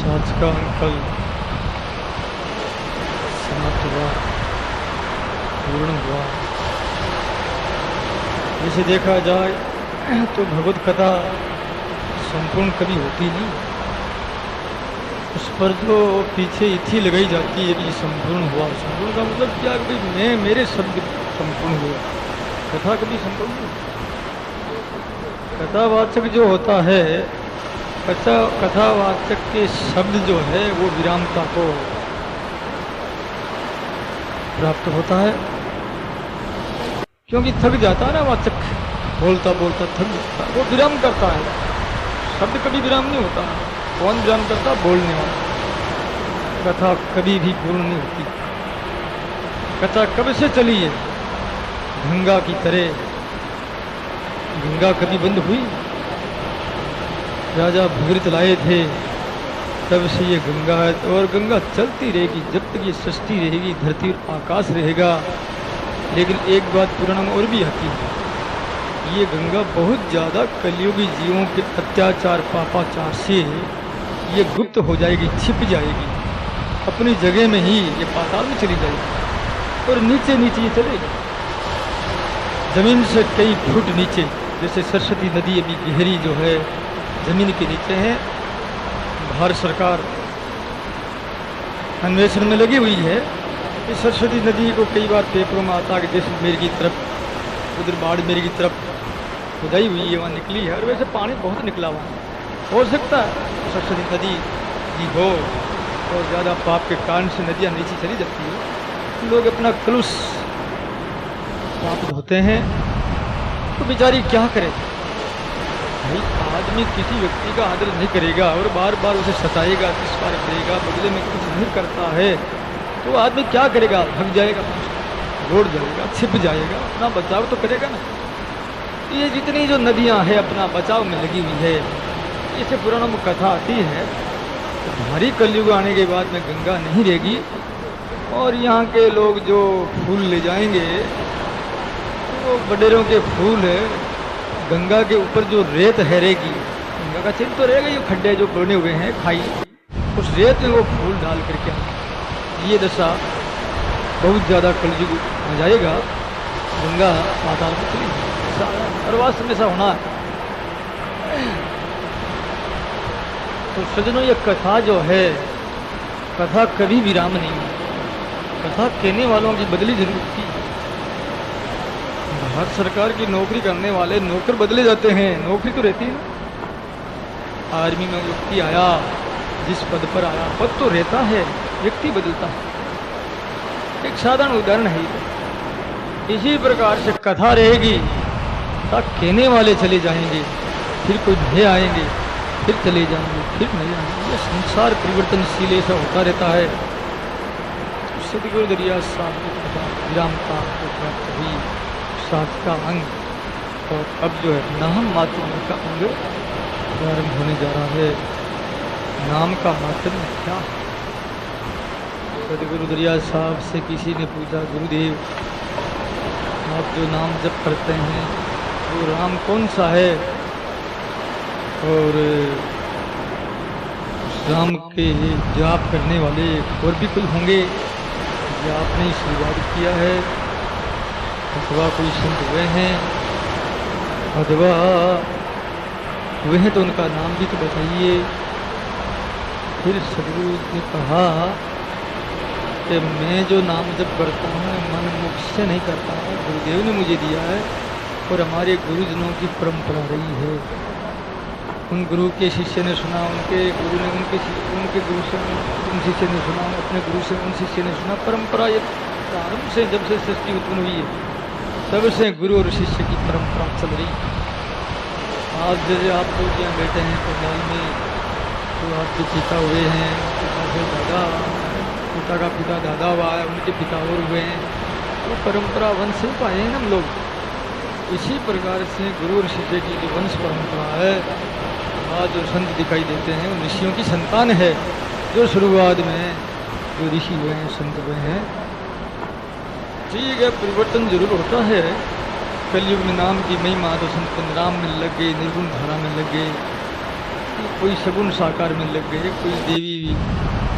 आज का अंकल समाप्त हुआ, पूर्ण हुआ। जैसे देखा जाए तो भगवत कथा संपूर्ण कभी होती नहीं, उस पर जो पीछे इथी लगाई जाती है कि संपूर्ण हुआ। संपूर्ण का मतलब क्या कि मैं मेरे शब्द संपूर्ण हुआ, कथा कभी संपूर्ण नहीं। कथावाचक जो होता है, कथावाचक के शब्द जो है वो विरामता को प्राप्त होता है, क्योंकि थक जाता है ना वाचक, बोलता बोलता थक जाता है, वो विराम करता है। शब्द कभी विराम नहीं होता। कौन विराम करता? बोलने वाला। कथा कभी भी पूर्ण नहीं होती। कथा कब से चली है? गंगा की तरह। गंगा कभी बंद हुई? राजा भगीरथ लाए थे तब से ये गंगा है, और गंगा चलती रहेगी जब तक ये सृष्टि रहेगी, धरती और आकाश रहेगा। लेकिन एक बात पुराण में और भी आती है, ये गंगा बहुत ज़्यादा कलियुगी जीवों के अत्याचार पापाचार से ये गुप्त हो जाएगी, छिप जाएगी, अपनी जगह में ही ये पाताल में चली जाएगी और नीचे नीचे ये चलेगी, जमीन से कई फुट नीचे। जैसे सरस्वती नदी अभी गहरी जो है जमीन के नीचे है। भारत सरकार अन्वेषण में लगी हुई है कि सरस्वती नदी को कई बार पेपरों में आता है कि जैसलमेर की तरफ, उधर बाड़मेर की तरफ खुदाई हुई है, वहाँ निकली है, और वैसे पानी बहुत निकला हुआ है। हो सकता है सरस्वती नदी जी हो और ज़्यादा पाप के कारण से नदियाँ नीचे चली जाती है, लोग अपना कलुष प्राप्त होते हैं, तो बेचारी क्या करे भाई। आदमी किसी व्यक्ति का आदर नहीं करेगा और बार बार उसे सताएगा, तिरस्कार करेगा, बदले में कुछ नहीं करता है, तो आदमी क्या करेगा? भाग जाएगा, दौड़ जाएगा, छिप जाएगा, अपना बचाव तो करेगा ना। ये जितनी जो नदियां हैं अपना बचाव में लगी हुई है, इसे पुराणों में कथा आती है। तो भारी कलयुग आने के बाद में गंगा नहीं रहेगी, और यहाँ के लोग जो फूल ले जाएंगे वो बडेरों के फूल है, गंगा के ऊपर जो रेत हैरेगी, गंगा का चिन्ह तो रहेगा, ये खड्डे जो बने हुए हैं खाई, उस रेत में वो फूल डाल करके ये दशा बहुत ज़्यादा कलयुग आ जाएगा, गंगा पाताल में चली जाएगी, और वास्तव में ऐसा होना है। तो सज्जनों, ये कथा जो है, कथा कभी विराम नहीं है। कथा कहने वालों की बदली जरूर थी। भारत सरकार की नौकरी करने वाले नौकर बदले जाते हैं, नौकरी तो रहती है ना। आर्मी में व्यक्ति आया, जिस पद पर आया, पद तो रहता है, व्यक्ति बदलता है। एक साधारण उदाहरण है। इसी प्रकार से कथा रहेगी, कहने वाले चले जाएंगे, फिर कोई नए आएंगे, फिर चले जाएंगे, फिर नए आएंगे। ये संसार परिवर्तनशील ऐसा होता रहता है। सदगुरु दरिया साहब की कथा विरामता को प्राप्त हुई, साथ का अंग, और अब जो है नाम मात्र का अंग प्रारंभ होने जा रहा है। नाम का मात्र क्या है? सदगुरु दरिया साहब से किसी ने पूछा, गुरुदेव आप जो नाम जप करते हैं वो राम कौन सा है? और राम के जाप करने वाले और भी कोई होंगे या आपने शुरुआत किया है, अथवा कोई संत हुए हैं, अथवा हुए हैं तो उनका नाम भी तो बताइए। फिर सदगुरु ने कहा कि मैं जो नाम जप करता हूँ मन मुख से नहीं करता हूँ, गुरुदेव ने मुझे दिया है और हमारे गुरुजनों की परंपरा रही है। उन गुरु के शिष्य ने सुना, उनके गुरु ने उनके गुरु से उन शिष्य ने सुना, अपने गुरु से उन शिष्य ने सुना। परंपरा ये प्रारंभ से, जब से सृष्टि उत्पन्न हुई है तब से गुरु और शिष्य की परंपरा चल रही है। आज जैसे आप लोग यहाँ बैठे हैं पंडाल में, तो आपके पिता हुए हैं, पिता से दादा, पिता का पिता दादा हुआ है, उनके पिता और हुए हैं, तो परंपरा वंश से पाए हैं हम लोग। इसी प्रकार से गुरु और शिष्य की जो वंश परंपरा है, आज जो संत दिखाई देते हैं उन ऋषियों की संतान है, जो शुरुआत में जो ऋषि हुए हैं, संत हुए हैं। ठीक है, परिवर्तन जरूर होता है। कलयुग में नाम की महिमा, तो संत नाम में लग गए, निर्गुण धारा में लग गए, कोई सगुन साकार में लग गए, कोई देवी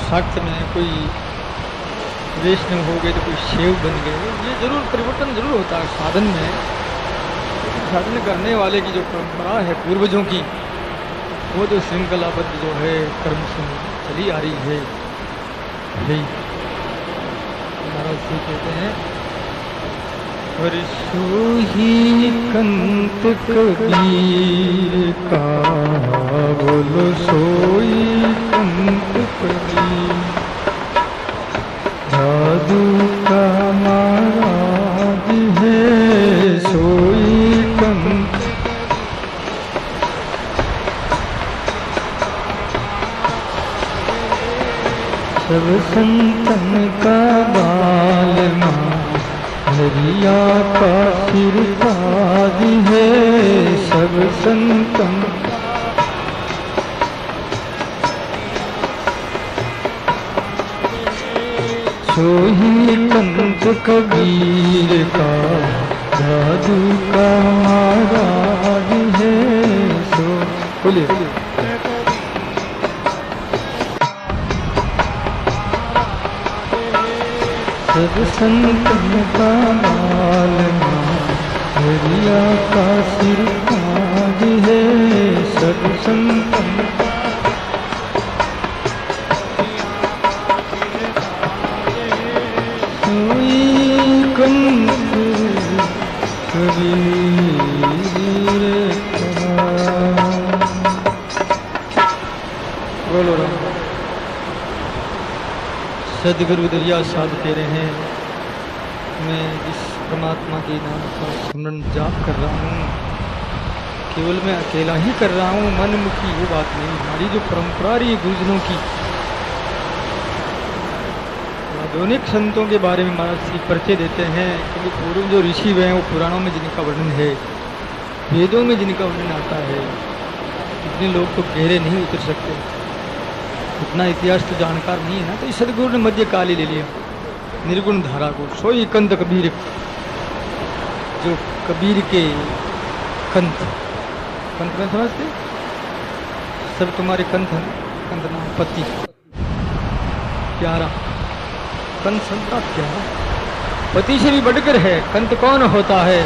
शाक्त में, कोई वैष्णव हो गए तो कोई शिव बन गए। ये जरूर परिवर्तन जरूर होता है साधन में। साधन करने वाले की जो परंपरा है पूर्वजों की, वो जो श्रृंखलाबद्ध जो है कर्म से चली आ रही है, यही महाराज जी कहते हैं, और सोही कंत कबीर का, बोलो सोई कंत कबीर, जादू का महाराज है सोई कंत। सब संतन का बालमा, हरिया का सिर ताज है, सब संतन। सोही कंत कबीर का, जादू का महाराज है सो। बोलिए सब संतन का बालमा, हरिया का सिर ताज है, सब संतन। सोई कंत कबीर का। बोलो राम। सदगुरु दरिया साहब कह रहे हैं, मैं जिस परमात्मा के नाम का स्मरण जाप कर रहा हूँ, केवल मैं अकेला ही कर रहा हूँ, मनमुखी वो बात नहीं। हमारी जो परंपरा रही है गुरुजनों की, आधुनिक संतों के बारे में महाराज जी परिचय देते हैं, क्योंकि पूर्व जो ऋषि हुए हैं वो पुराणों में जिनका वर्णन है, वेदों में जिनका वर्णन आता है, इतने लोग तो गहरे नहीं उतर सकते, इतना इतिहास तो जानकार नहीं है ना। तो इस सदगुरु ने मध्य काल ही ले लिया, निर्गुण धारा को। सोई कंत कबीर, जो कबीर के कंत, कंत में समझते सब तुम्हारे कंत हैं, कंत नाम पति प्यारा, कंत संता प्यारा, पति से भी बढ़कर है। कंत कौन होता है?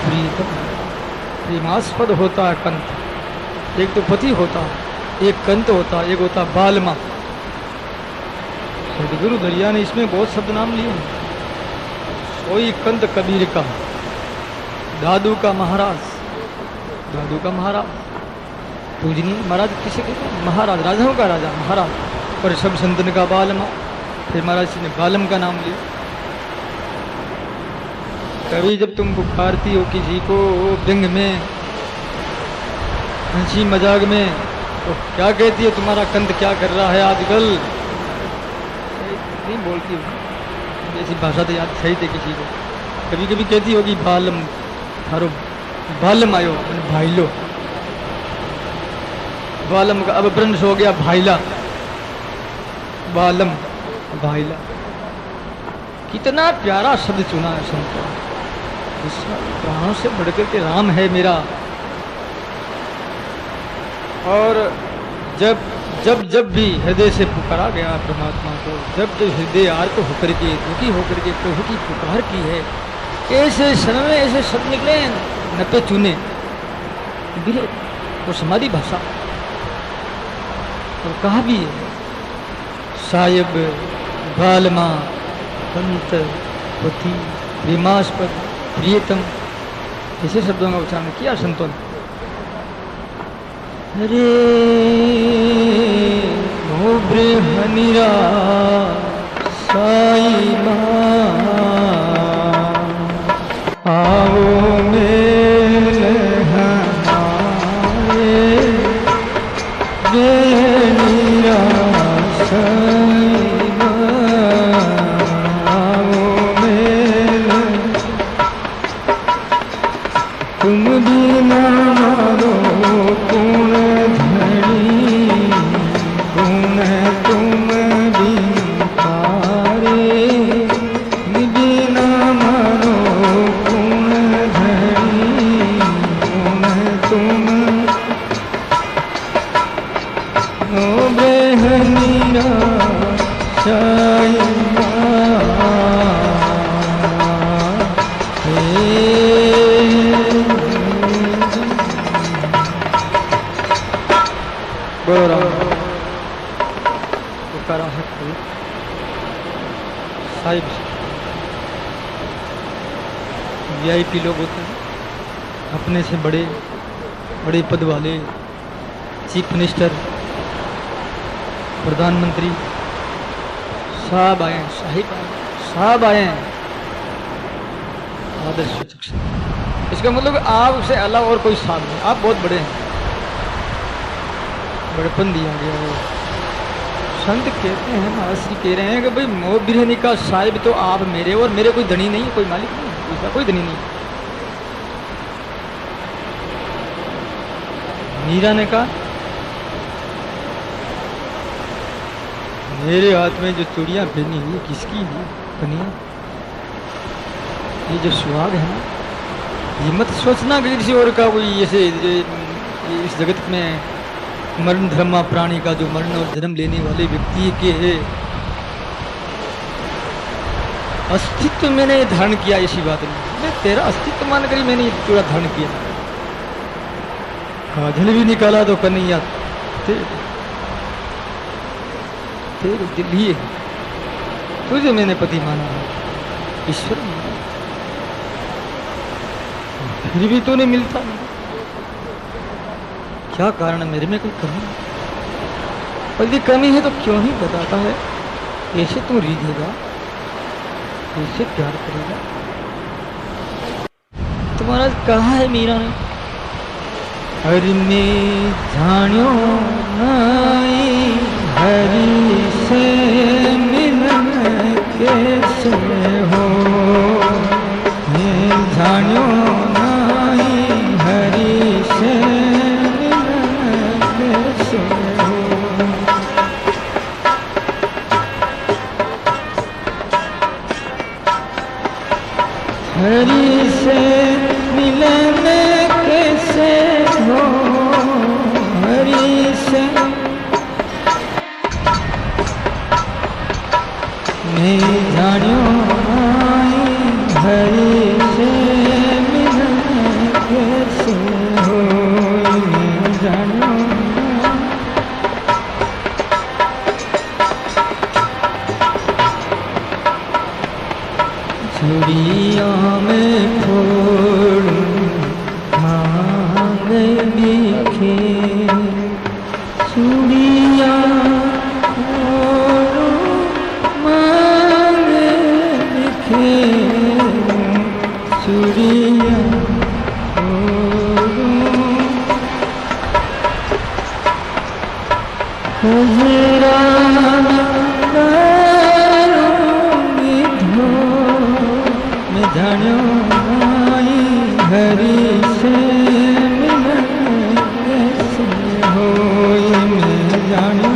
प्रीतम, प्रेमास्पद होता है कंत। एक तो पति होता है, एक कंत होता, एक होता बालमा। सदगुरु दरिया ने इसमें बहुत शब्द नाम लिए। सोई कंत कबीर का, दादू का महाराज, दादू का महाराज पूजनीय महाराज किसे कहते हैं? महाराज, राजाओं का राजा महाराज। और सब संतन का बालमा, फिर महाराज जी ने बालम का नाम लिया। कभी जब तुम पुकारती हो किसी को व्यंग में, हंसी मजाक में, तो क्या कहती है? तुम्हारा कंत क्या कर रहा है आजकल? नहीं बोलती हो, ऐसी भाषा तो याद सही थे किसी को। कभी कभी कहती होगी बालम, थारो बालम आयो, भाईलो। बालम का अब अपभ्रंश हो गया भाईला, बालम भाईला। कितना प्यारा शब्द चुना है संतों, प्राणों से बढ़कर के राम है मेरा। और जब जब जब भी हृदय से पुकारा गया परमात्मा को, जब जब हृदय आर्त होकर के दुखी होकर के प्रभु की पुकार की है, ऐसे समय में ऐसे शब्द निकले नपे चुने बिरे, वो समाधि भाषा। और कहा भी है साहिब बालमा पंत पति प्रेमास्पद प्रियतम, ऐसे शब्दों का उच्चारण किया संतों ने। अरे हो बृहनिरा साई माँ, आओ मेल हमारे बृहनिरा साई माँ, आओ मेल। तुम भी ना मारो पूर्ण धनी, पूर्ण तुम बिंकारे, बिना मारो पूर्ण धनी, पूर्ण तुम। ओ ब्रह्मीरा शायमा बोरा पुकारा है साहिब। वीआईपी लोग होते हैं, अपने से बड़े बड़े पद वाले, चीफ मिनिस्टर, प्रधानमंत्री साहब आए, साहब आए आदर्श सूचक से। इसका मतलब आपसे अलग और कोई साहब नहीं, आप बहुत बड़े हैं, बड़पन दिया गया है। संत कहते हैं, महाश्री कह रहे हैं कि भाई मोह बिरहनी का साहिब तो आप मेरे, और मेरे कोई धनी नहीं, कोई मालिक नहीं, दूसरा कोई धनी नहीं। मीरा ने कहा मेरे हाथ में जो चूड़ियां पहनी हुई किसकी है कन्या? ये जो सुहाग है ना, ये मत सोचना कि किसी और का कोई ऐसे इस जगत में मरण धर्मा प्राणी का जो मरण और जन्म लेने वाले व्यक्ति के है अस्तित्व मैंने धारण किया। ऐसी बात नहीं, मैं तेरा अस्तित्व मान कर मैंने पूरा धारण किया। काजल भी निकाला तो कन्हैया तेरे लिए तुझे मैंने पति माना है, ईश्वर माना, फिर भी तो नहीं मिलता। क्या कारण है? मेरे में कोई कमी है? और यदि कमी है तो क्यों ही बताता है? ऐसे तू रीझेगा, ऐसे प्यार करेगा? तुम्हारा कहा है मीरा ने, हरि में जानियो नाई हरि से मिलन कैसे हो, मैं जानियो नाई हरि से मिलन कैसे हो। हरि से मिलन कैसे हो, हरि से मैं जानियो नाई हरि से मिलन कैसे हो, मैं जानियो चूड़िया में फोड़ूं मांग बिखे, चूड़िया फोड़ूं मांग बिखे, चूड़िया फोड़ूं हजराना करूंगी धो, मैं जानियो नाई हरि से मिलन कैसे हो, मैं जानियो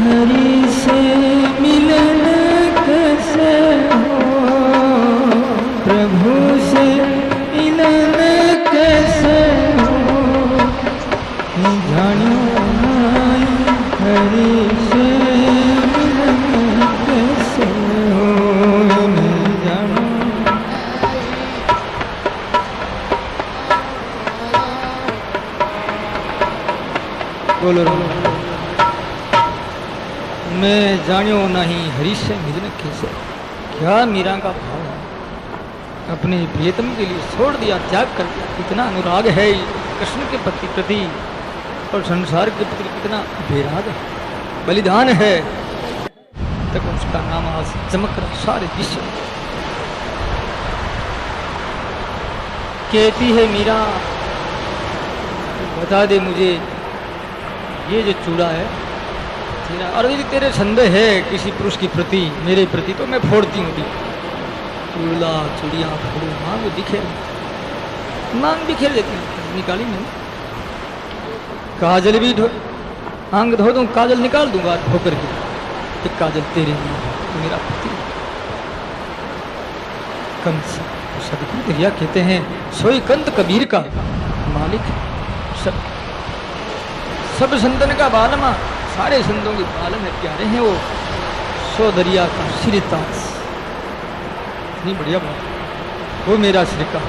हरि से मिलन कैसे हो, प्रभु से मिलन कैसे हो, मैं जानियो नाई हरि से मिलन कैसे हो, मैं जानियो। बोलो मैं जानियो नहीं हरि से मिलन कैसे। क्या मीरा का भाव है, अपने प्रियतम के लिए छोड़ दिया, त्याग कर दिया। कितना अनुराग है कृष्ण के प्रति और संसार के प्रति कितना बेराग है, बलिदान है, तक उसका नाम आज चमक रहा सारे विश्व। कहती है मीरा बता दे मुझे ये जो चूड़ा है तेरा, और यदि तेरे संदेह है किसी पुरुष की प्रति, मेरे प्रति, तो मैं फोड़ती हूँ। चूड़ा चूड़िया फोड़ू, मांग बिखेर देती हूँ। निकाली मैंने, काजल भी आंग धो दूँ, काजल निकाल दूंगा ठोकर के, एक काजल तेरे लिए, तो मेरा पति कंस सदगुरु दरिया कहते हैं सोई कंत कबीर का मालिक, सब संतन का बालमा, सारे संतों के बालम है, प्यारे हैं वो, सो दरिया का सिर ताज। इतनी बढ़िया बात, वो मेरा सिर का